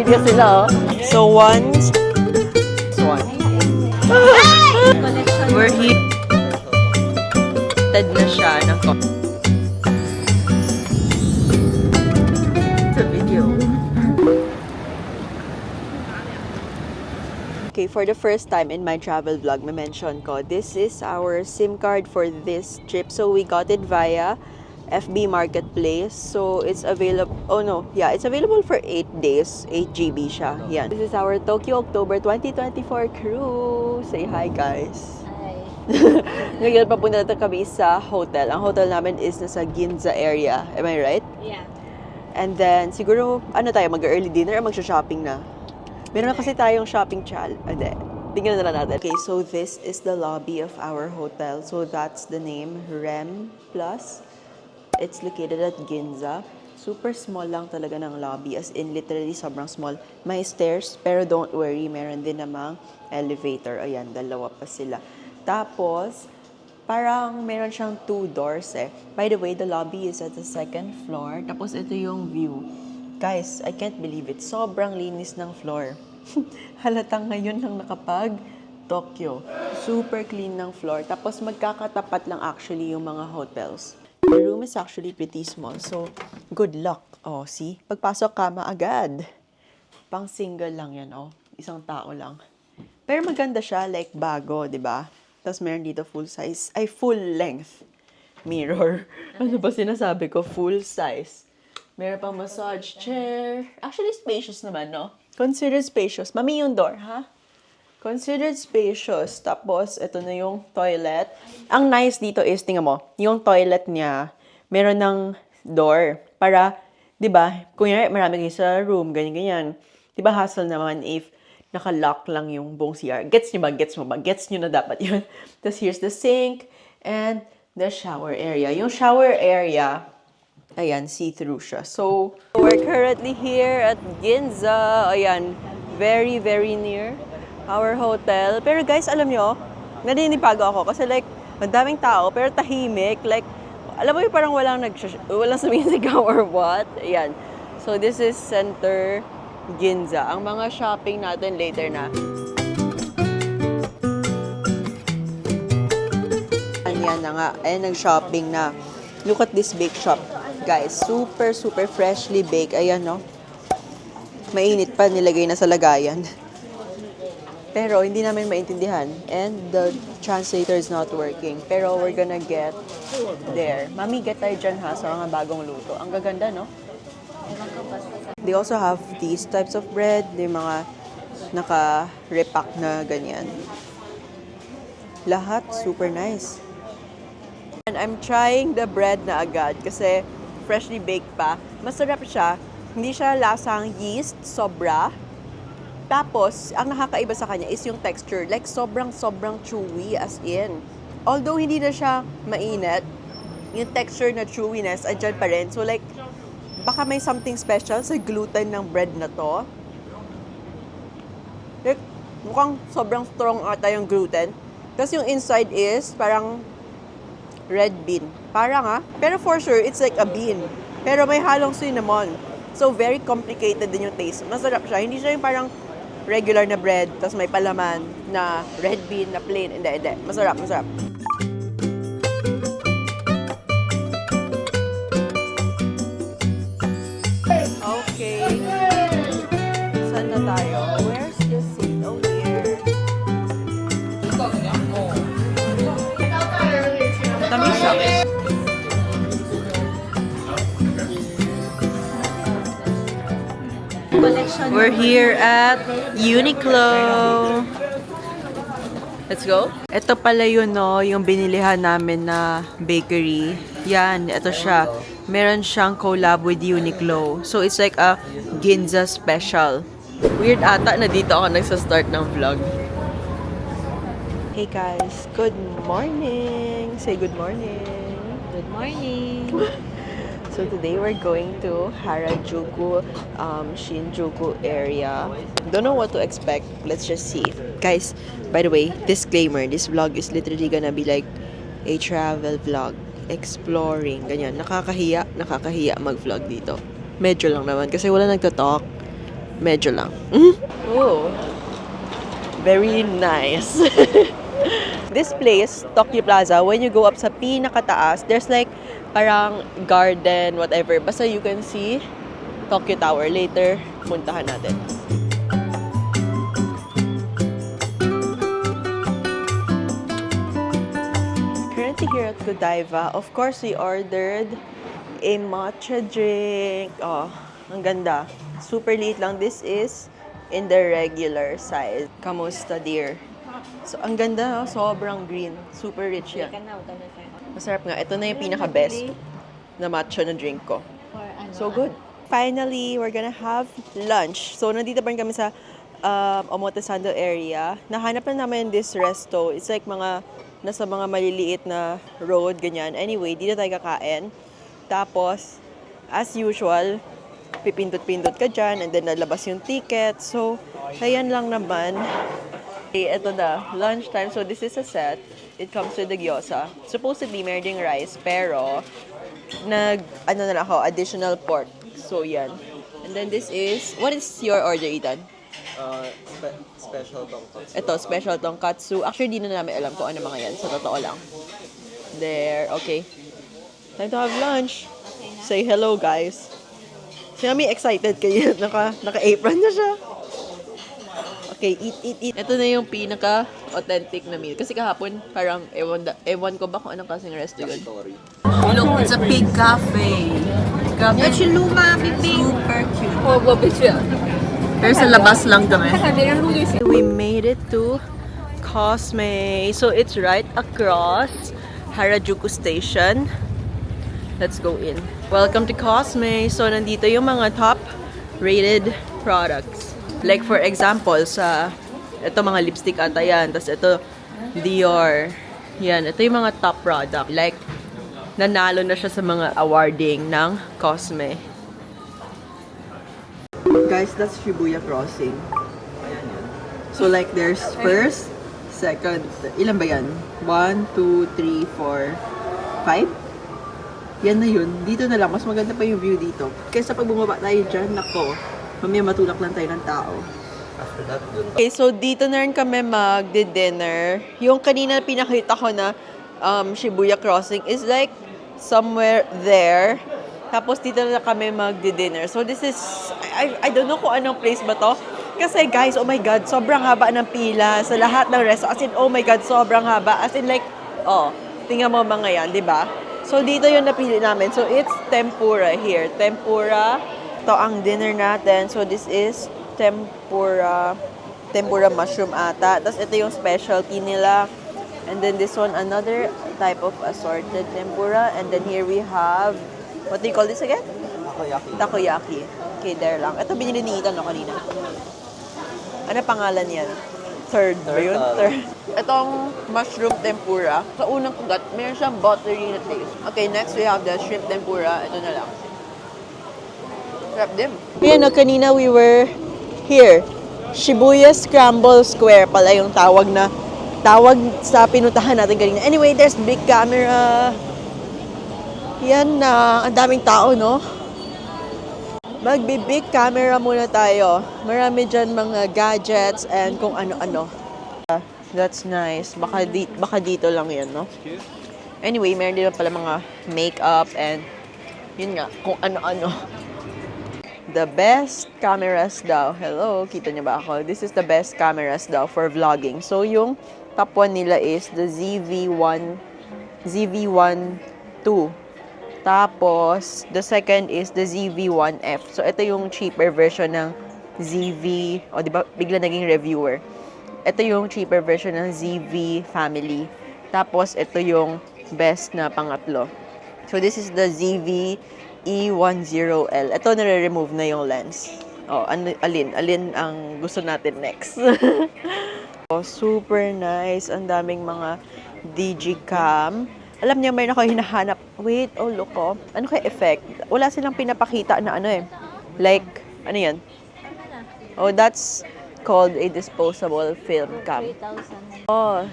video sila, oh. So, one. We're here. Tad na siya ng sa video. Okay, for the first time in my travel vlog, mention ko, this is our SIM card for this trip. So, we got it via FB Marketplace. So, it's available, it's available for 8 days. 8 GB siya. Yan. This is our Tokyo October 2024 cruise. Say hi, guys. Hi. Ngayon, papunta na kami sa hotel. Ang hotel namin is nasa Ginza area. Am I right? Yeah. And then, siguro, mag-early dinner or mag-shopping na? Meron na kasi tayong shopping Hindi. Tingnan na lang natin. Okay, so this is the lobby of our hotel. So that's the name, REM Plus. It's located at Ginza. Super small lang talaga ng lobby. As in, literally, sobrang small. May stairs, pero don't worry, meron din namang elevator. Ayan, dalawa pa sila. Tapos, parang meron siyang 2 doors eh. By the way, the lobby is at the 2nd floor. Tapos, ito yung view. Guys, I can't believe it. Sobrang linis ng floor. Halatang ngayon lang nakapag Tokyo. Super clean ng floor. Tapos magkakatapat lang actually yung mga hotels. The room is actually pretty small. So, good luck. Oh, see? Pagpasok kama agad. Pang single lang yan, oh. Isang tao lang. Pero maganda siya, like bago, di ba? Tapos meron dito full length mirror. Ano ba sinasabi ko? Full size. Meron pang massage chair. Actually, spacious naman, no? Considered spacious. Mami yung door, ha? Considered spacious. Tapos, ito na yung toilet. Ang nice dito is, tingnan mo, yung toilet niya, meron ng door. Para, di ba, kunyari, marami kayo sa room, ganyan-ganyan. Di ba, hassle naman if naka-lock lang yung buong CR. Gets nyo ba? Gets mo ba? Gets nyo na dapat yun. Tapos, here's the sink and the shower area. Yung shower area, ayan, see-through siya. So, we're currently here at Ginza. Ayan, very, very near our hotel. Pero guys, alam nyo, naninibago ako kasi like, ang daming tao, pero tahimik. Like, alam mo yung parang walang sumisigaw or what? Ayan. So, this is Center Ginza. Ang mga shopping natin later na. Ayan na nga. Ayan, nag-shopping na. Look at this bake shop. Guys, super, super freshly baked. Ayan, no? Mainit pa, nilagay na sa lagayan. Pero, hindi namin maintindihan. And the translator is not working. Pero, we're gonna get there. Mami, get tayo dyan, ha? Sa mga bagong luto. Ang gaganda, no? They also have these types of bread. Yung mga naka-repack na ganyan. Lahat, super nice. And I'm trying the bread na agad kasi freshly baked pa. Masarap siya. Hindi siya lasang yeast, sobra. Tapos, ang nakakaiba sa kanya is yung texture. Like, sobrang chewy as in. Although, hindi na siya mainit, yung texture na chewiness, andyan pa rin. So, like, baka may something special sa gluten ng bread na to. Like, mukhang sobrang strong ata yung gluten. Tapos, yung inside is parang red bean. Parang pero for sure, it's like a bean. Pero may halong cinnamon. So, very complicated din yung taste. Masarap siya. Hindi siya yung parang regular na bread, tapos may palaman na red bean, na plain. Hindi. Masarap. Okay. Saan na tayo? Where's the seat? Oh, here. Tamis siya. We're here at Uniqlo. Let's go. Ito pala yun, no, yung binilihan namin na bakery. Yan, ito siya. Meron siyang collab with Uniqlo. So, it's like a Ginza special. Weird ata na dito ako nagsa-start ng vlog. Hey guys, good morning! Say good morning! Good morning. So today we're going to Harajuku, Shinjuku area. Don't know what to expect. Let's just see. Guys, by the way, disclaimer, this vlog is literally gonna be like a travel vlog. Exploring, ganyan. Nakakahiya mag-vlog dito. Medyo lang naman kasi wala nagtatalk. Medyo lang. Oh, very nice. This place, Tokyo Plaza, when you go up sa pinakataas, there's like parang garden, whatever. Basta you can see Tokyo Tower. Later, puntahan natin. Currently here at Godiva, of course, we ordered a matcha drink. Oh, ang ganda. Super liit lang. This is in the regular size. Kamusta, dear? So, ang ganda, sobrang green. Super rich yan. Masarap nga. Ito na yung pinaka-best na matcha na drink ko. So good. Finally, we're gonna have lunch. So, nandito pa rin kami sa Omotesando area. Nahanap na namin this resto. It's like nasa mga maliliit na road, ganyan. Anyway, dito tayo kakain. Tapos, as usual, pipindot-pindot ka dyan and then nalabas yung ticket. So, ayan lang naman. Okay, ito na, lunchtime. So, this is a set. It comes with the gyoza. Supposedly, meron ding rice, pero na lang ako, additional pork. So, yan. And then this is, what is your order, Ethan? Special tonkatsu. Ito, special tonkatsu. Actually, di na namin alam kung ano mga yan. Sa totoo lang. There, okay. Time to have lunch. Say hello, guys. Si Mami excited kayo. Naka-apron na siya. Okay, eat. Ito na yung pinaka-authentic na meal. Kasi kahapon, parang ewan ko ba kung anong kasing resto yun. Look, it's a big cafe. Luma, Piping. Super cute. Pero sa labas lang kami. We made it to Cosme. So it's right across Harajuku Station. Let's go in. Welcome to Cosme. So nandito yung mga top rated products. Like for example, ito mga lipstick ata yan. Tapos ito, Dior. Yan, ito yung mga top product. Like, nanalo na siya sa mga awarding ng Cosme. Guys, that's Shibuya Crossing. So like, there's first, second, ilan ba yan? 1, 2, 3, 4, 5? Yan na yun. Dito na lang. Mas maganda pa yung view dito. Kaysa pag bumaba tayo dyan, nako. Mamaya matulak lang tayo ng tao. After that, dun. Okay, so dito na rin kami magdi-dinner. Yung kanina pinakita ko na Shibuya Crossing is like somewhere there. Tapos dito na kami magdi-dinner. So this is, I don't know kung anong place ba to. Kasi guys, oh my God, sobrang haba ng pila sa lahat ng restaurant. As in, oh my God, sobrang haba. As in like, oh, tingnan mo mga yan, di ba? So dito yung napili namin. So it's tempura here. Tempura. Ito ang dinner natin. So this is tempura mushroom ata. Tapos ito yung specialty nila. And then this one, another type of assorted tempura. And then here we have, what do you call this again? Takoyaki. Takoyaki. Okay, there lang. Ito binili ni Ethan no, kanina. Ano pangalan yan? Third ba yun? Third. Itong mushroom tempura, sa unang kugat, meron siyang buttery na taste. Okay, next we have the shrimp tempura. Ito na lang. Sarap din. Ayan, no, kanina we were here. Shibuya Scramble Square pala yung tawag sa pinuntahan natin kanina. Anyway, there's big camera. Yan na, ang daming tao, no? Magbi-big camera muna tayo. Marami dyan mga gadgets and kung ano-ano. That's nice. Baka dito lang yan, no? Anyway, meron din pala mga makeup and yun nga, kung ano-ano. The best cameras daw. Hello, kita niyo ba ako? This is the best cameras daw for vlogging. So, yung top one nila is the ZV-1 II. Tapos, the second is the ZV-1F. So, ito yung cheaper version ng ZV. O, di ba? Bigla naging reviewer. Ito yung cheaper version ng ZV Family. Tapos, ito yung best na pangatlo. So, this is the ZV E10L. Ito, nare-remove na yung lens. O, alin ang gusto natin next? Oh, super nice. Ang daming mga digicam. Alam niya, mayroon ako hinahanap. Wait, oh, look, oh. Ano kaya effect? Wala silang pinapakita na ano eh. Like, ano yan? Oh, that's called a disposable film cam. Oh,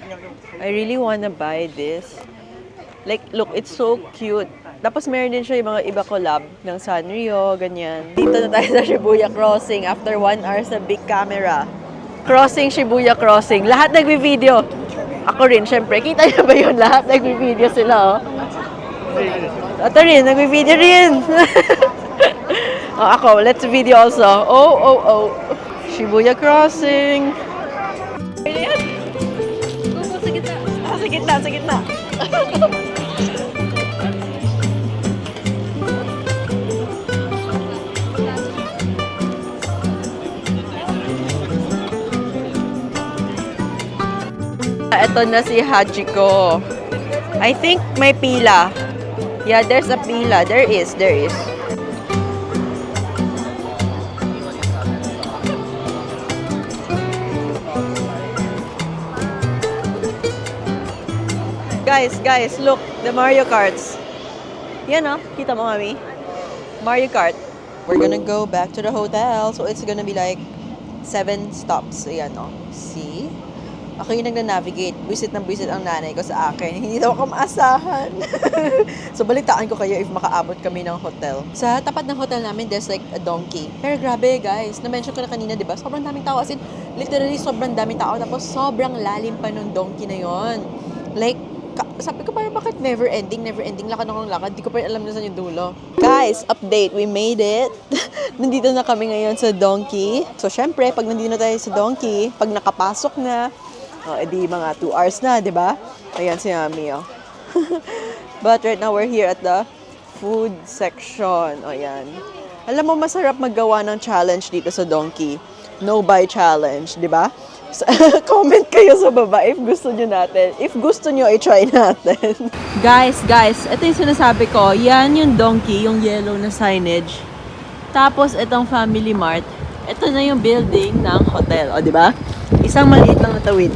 I really wanna buy this. Like, look, it's so cute. Tapos meron din siya yung mga iba collab ng Sanrio, ganyan. Dito na tayo sa Shibuya Crossing after 1 hour sa big camera. Crossing, Shibuya Crossing. Lahat nagbi-video. Ako rin, syempre. Kita niyo ba yun? Lahat nagbi-video sila, oh. Ito rin, nagbi-video rin. Oh, ako, let's video also. Oh. Shibuya Crossing. Go sa gitna. Sa gitna. Ito na si Hachiko. I think may pila. Yeah, there's a pila. There is. Guys, look, the Mario Karts. Yan, oh. Kita mo, mami? Mario Kart. We're gonna go back to the hotel. So, it's gonna be like 7 stops. Ayan, oh. See? Ako yung nagna-navigate. Buisit ang nanay ko sa akin. Hindi daw ako maasahan. So, balitaan ko kayo if makaabot kami ng hotel. Sa tapat ng hotel namin, there's like a donkey. Pero grabe, guys. Na-mention ko na kanina, di ba? Sobrang daming tao. As in, literally, sobrang daming tao. Tapos, sobrang lalim pa nung donkey na yon. Like, sabi ko parang bakit never ending, lakad akong lakad, di ko pa rin alam na saan yung dulo. Guys, update, we made it. Nandito na kami ngayon sa Donkey. So, syempre, pag nandito na tayo sa Donkey, pag nakapasok na, edi mga 2 hours na, di ba? Ayan si Mami, oh. But right now, we're here at the food section. Ayan. Alam mo, masarap maggawa ng challenge dito sa Donkey. No buy challenge, di ba? Comment kayo sa baba if gusto nyo natin. If gusto nyo, i-try natin. Guys, ito yung sinasabi ko. Yan yung Donkey, yung yellow na signage. Tapos, itong Family Mart. Ito na yung building ng hotel. O, di ba? Isang maliit lang na tawid.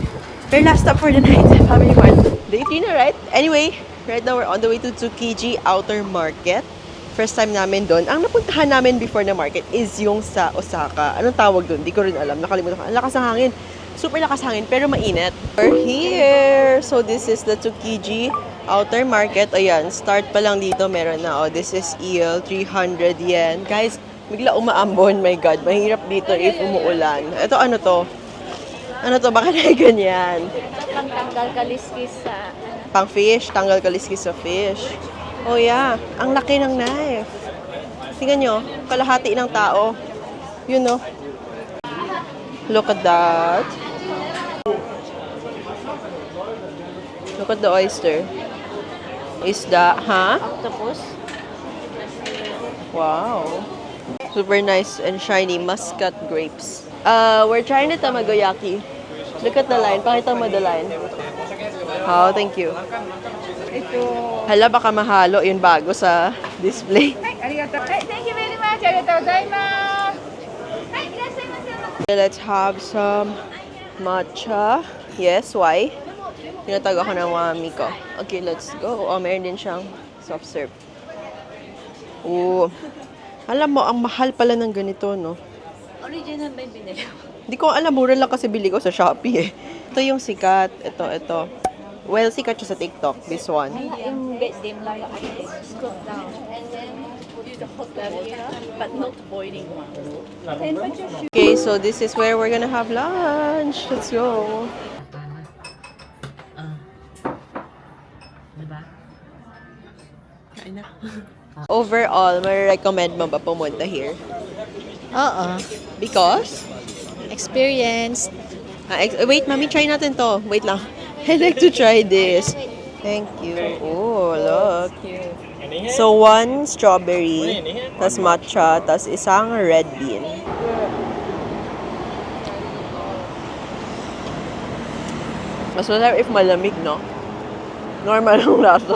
Pero last stop for the night, Family Mart. Day 3 na, right? Anyway, right now we're on the way to Tsukiji Outer Market. First time namin doon. Ang napuntahan namin before na market is yung sa Osaka. Anong tawag doon? Di ko rin alam. Nakalimutan ko. Ang lakas ng hangin. Super lakas hangin, pero mainit. We're here! So, this is the Tsukiji Outer Market. Ayan, start pa lang dito. Meron na. Oh, this is eel, 300 yen. Guys, bigla umaambon. My God, mahirap dito if umuulan. Ito, ano to? Ano to? Bakit ay ganyan? Pangtanggal kaliskis sa... Pang fish. Tanggal kaliskis sa fish. Oh, yeah. Ang laki ng knife. Tingnan nyo. Kalahati ng tao. Yun, no? Look at that. Look at the oyster. Isda, ha? Octopus. Wow. Super nice and shiny muscat grapes. We're trying the tamagoyaki. Look at the line. Pakita mo the line. Oh, thank you. Hala, baka mahalo yung bago sa display. Thank you very much. Arigatou gozaimasu. Let's have some matcha. Yes, why? Tinatawag ako ng mami ko. Okay, let's go. Oh, meron din siyang soft serve. Oh. Alam mo, ang mahal pala ng ganito, no? Original ba yung binili? Hindi ko alam, mura lang kasi bili ko sa Shopee eh. Ito yung sikat. Ito. Well, sikat siya sa TikTok. This one. Yung dim lang scoop down. And then put the hot water, but not boiling one. Okay, so this is where we're gonna have lunch. Let's go. Diba? Kain na. Overall, may-recommend mo ba pumunta here? Oo. Because? Experience. Wait, mami, try natin to. Wait lang. I'd like to try this. Thank you. Oh, look. So, 1 strawberry, tas matcha, tas isang red bean. Mas masarap if malamig, no? Normal ang lasa.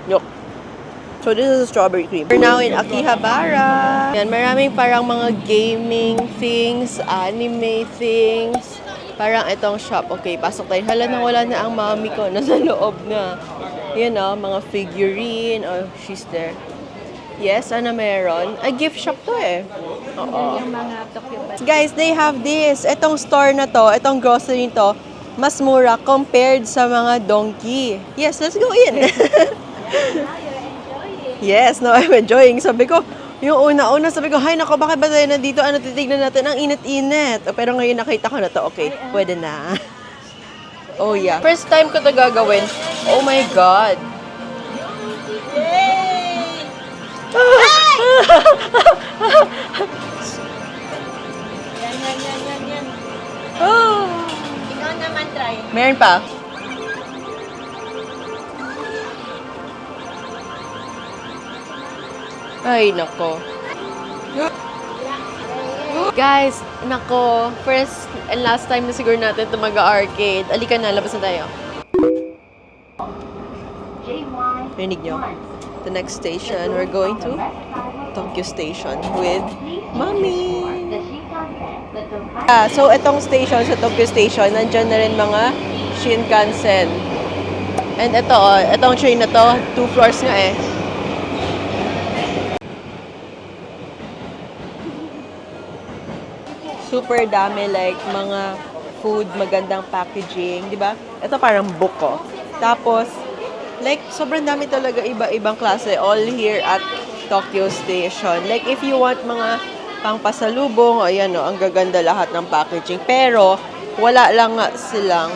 Look. So, this is a strawberry cream. We're now in Akihabara. Yan, maraming parang mga gaming things, anime things. Parang itong shop. Okay, pasok tayo. Hala na wala na ang mami ko. Nasa loob na. Yan o, mga figurine. Oh, she's there. Yes, ano meron? A gift shop to eh. Oo. Yung mga Tokyo Bad. Guys, they have this. Itong store na to, itong grocery to, mas mura compared sa mga donkey. Yes, let's go in. Yes, no, I'm enjoying. Sabi ko, yung una-una, sabi ko, hay, nako, bakit ba tayo nandito? Ano, titignan natin? Ang init-init. Pero ngayon nakita ko na to. Okay, pwede na. Oh, yeah. First time ko to gagawin. Oh my God. Yan. Oh. Ikaw naman try. Meron pa. Ay, nako. Guys, nako. First and last time na siguro natin ito mag-arcade. Alika na, labas na tayo. Rinig nyo? The next station, we're going to Tokyo Station with Mommy. So itong station sa Tokyo Station, nandyan na rin mga Shinkansen. And itong train na to, 2 floors nga eh. Super dami, like mga food, magandang packaging, di ba? Ito parang book ko. Tapos, like, sobrang dami talaga iba-ibang klase all here at Tokyo Station. Like, if you want mga pangpasalubong, ayan o, ang gaganda lahat ng packaging. Pero, wala lang nga silang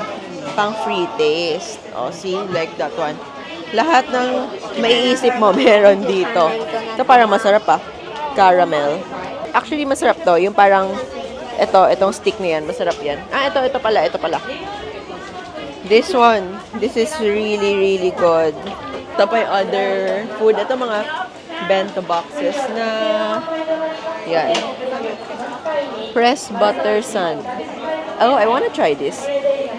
pang free taste. O, see? Like that one. Lahat ng maiisip mo, meron dito. Ito parang masarap ah. Caramel. Actually, masarap to. Yung parang, itong stick na yan. Masarap yan. Ah, ito pala. This one. This is really, really good. Ito pa yung other food. Ito mga bento boxes na, yan. Pressed butter sand. Oh, I wanna try this.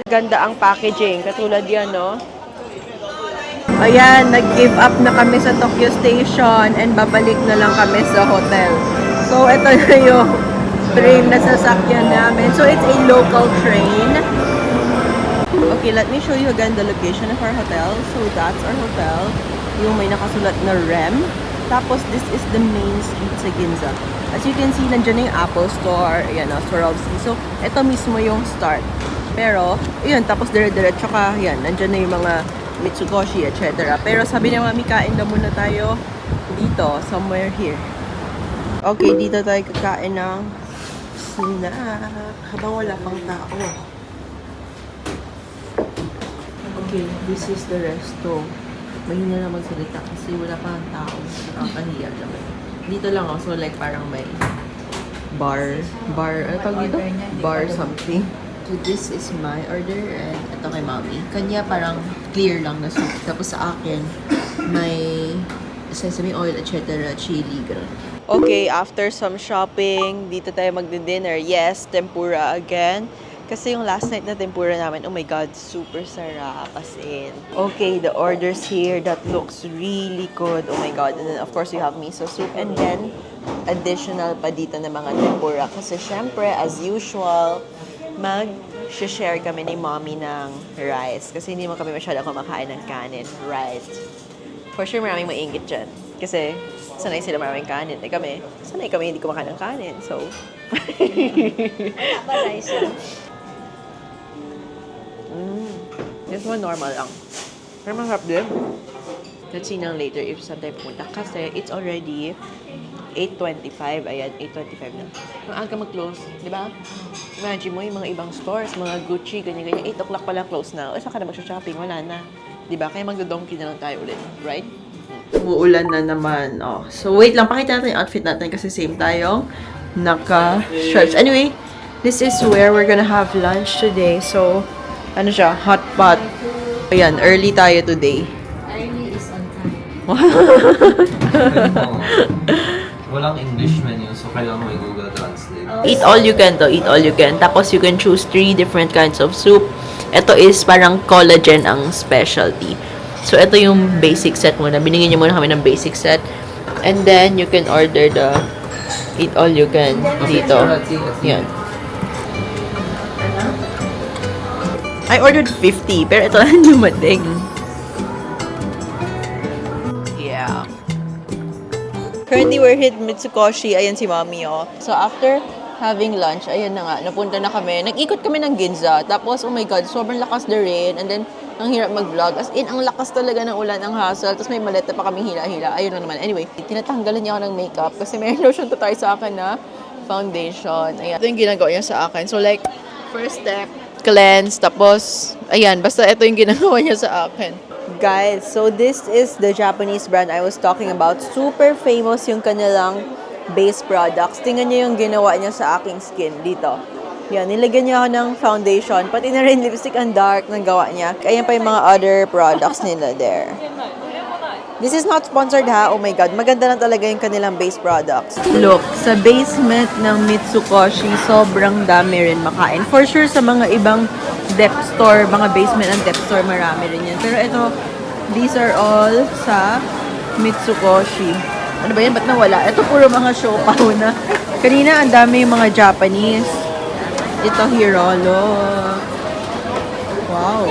Ganda ang packaging. Katulad yan, no? Ayan, nag-give up na kami sa Tokyo Station and babalik na lang kami sa hotel. So, ito na yung train na sasakyan namin. So, it's a local train. Okay, let me show you again the location of our hotel. So, that's our hotel. Yung may nakasulat na REM. Tapos, this is the main street sa Ginza. As you can see, nandiyan na yung Apple Store. Ayan, Swarovski. So, ito mismo yung start. Pero, yun, tapos dire-diretso ka. Yan, nandiyan na yung mga Mitsukoshi, etc. Pero sabi niya, Mami, kain na muna tayo dito, somewhere here. Okay, dito tayo kakain ng snack habang wala pang tao. Okay, this is the resto. Mahina na magsalita kasi wala pang tao. Nakakahiya naman. Dito lang ako, so like parang may bar, ano tawag dito? Bar something. So this is my order and ito kay Mommy. Kanya parang clear lang na soup. Tapos sa akin, may sesame oil, etc. chili, gano'n. Okay, after some shopping, dito tayo magdi-dinner. Yes, tempura again. Kasi yung last night na tempura namin, oh my God, super sarap as in. Okay, the orders here, that looks really good. Oh my God. And then, of course, you have miso soup. And then, additional pa dito na mga tempura. Kasi syempre, as usual, mag-share kami ni Mommy ng rice. Kasi hindi mo kami masyadong kumakain ng kanin. Right. For sure, maraming maingit dyan. Kasi, sanay sila maraming kanin. Eh kami, sanay kami hindi kumakain ng kanin. So, this one normal lang. Pero masarap din. Let's see nang later if saan tayo pumunta. Kasi it's already 8:25. Ayan, 8:25 na. Ang aga mag-close, di ba? Imagine mo yung mga ibang stores, mga Gucci, ganyan-ganyan. 8 o'clock pala close na. O, saan ka na mag-shopping? Wala na. Di ba? Kaya magdo-donkey na lang tayo ulit. Right? Umuulan na naman. Oh. So, wait lang. Pakita natin yung outfit natin kasi same tayong naka-shirts. Anyway, this is where we're gonna have lunch today. So, ano siya? Hot pot. Ayan, early tayo today. Early is on time. Walang English menu, so kailangan may Google Translate. Eat all you can to, eat all you can. Tapos you can choose 3 different kinds of soup. Ito is parang collagen ang specialty. So ito yung basic set muna. Binigyan niyo muna kami ng basic set. And then you can order the eat all you can dito. Yan. I ordered 50, pero ito lang dumating. Yeah. Currently, we're here at Mitsukoshi. Ayan si Mommy, oh. So, after having lunch, ayan na nga, napunta na kami. Nag-ikot kami ng Ginza. Tapos, oh my God, sobrang lakas the rain. And then, Ang hirap mag-vlog. As in, ang lakas talaga ng ulan, ang hassle. Tapos may maleta pa kaming hila-hila. Ayun lang naman. Anyway, tinatanggalan niya ako ng makeup kasi may lotion to tayo sa akin na foundation. Ayan. Ito yung ginagawa niya sa akin. So like, first step, cleanse. Tapos, ayan. Basta ito yung ginagawa niya sa akin. Guys, so this is the Japanese brand I was talking about. Super famous yung kanilang base products. Tingnan niyo yung ginawa niya sa aking skin dito. Yan, nilagyan niya ako ng foundation. Pati na rin lipstick ang dark ng gawa niya. Ayan pa yung mga other products nila there. This is not sponsored ha. Oh my God. Maganda lang talaga yung kanilang base products. Look, sa basement ng Mitsukoshi, sobrang dami rin makain. For sure, sa mga ibang depth store, mga basement ng depth store, marami rin yan. Pero ito, these are all sa Mitsukoshi. Ano ba yan? Ba't nawala? Ito puro mga siopaw na. Kanina, ang dami yung mga Japanese. Ito, Hirolo. Wow.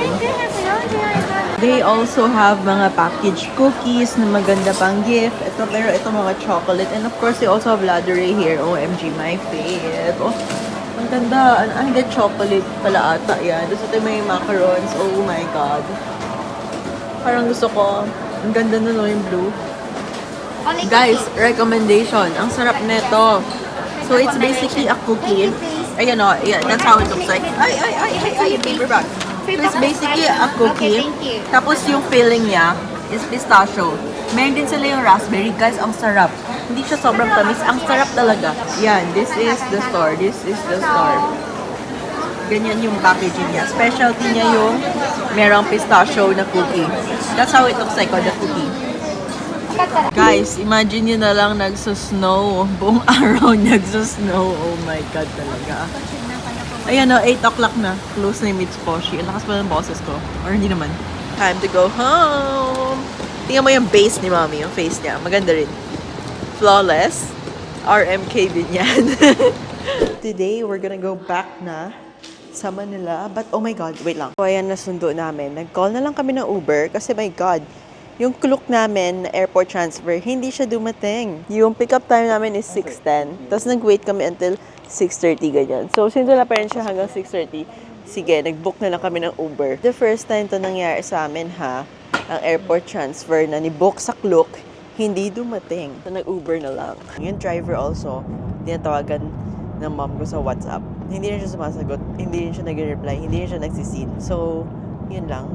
They also have mga packaged cookies na maganda pang gift. Ito, pero ito mga chocolate. And of course, they also have Ladurée here. OMG, my fave. Oh, ang ganda. Ang ganda chocolate pala ata yan. Tapos ito may macarons. Oh my God. Parang gusto ko. Ang ganda na no yung blue. Guys, recommendation. Ang sarap nito. So, it's basically a cookie. Ayan o, yeah, that's how it looks like. Ay, paper bag. So, it's basically a cookie. Tapos yung filling niya is pistachio. Meron din sila yung raspberry. Guys, ang sarap. Hindi siya sobrang tamis. Ang sarap talaga. Yan, this is the store. This is the store. Ganyan yung packaging niya. Specialty niya yung merong pistachio na cookie. That's how it looks like on the cookie. Guys, imagine nyo na lang nagsusnow. Buong araw nagsusnow. Oh my God talaga. Ayan o, 8 o'clock na. Close na yung Mitsukoshi. Ang lakas pa ng boses ko. Or hindi naman. Time to go home. Tingnan mo yung base ni Mommy, yung face niya. Maganda rin. Flawless. RMK din yan. Today, we're gonna go back na sa Manila. But oh my God, wait lang. So ayan, nasundo namin. Nag-call na lang kami ng Uber kasi my God, yung Klook namin na airport transfer, hindi siya dumating. Yung pick-up time namin is 6:10. Tapos nag-wait kami until 6:30 ganyan. So, since wala pa rin siya hanggang 6:30, sige, nag-book na lang kami ng Uber. The first time to nangyari sa amin ha, ang airport transfer na ni-book sa Klook, hindi dumating. So, nag-Uber na lang. Yung driver also, tinatawagan ng mom ko sa WhatsApp. Hindi rin siya sumasagot, hindi rin siya nag-reply, hindi rin siya nagsisin. So, yun lang.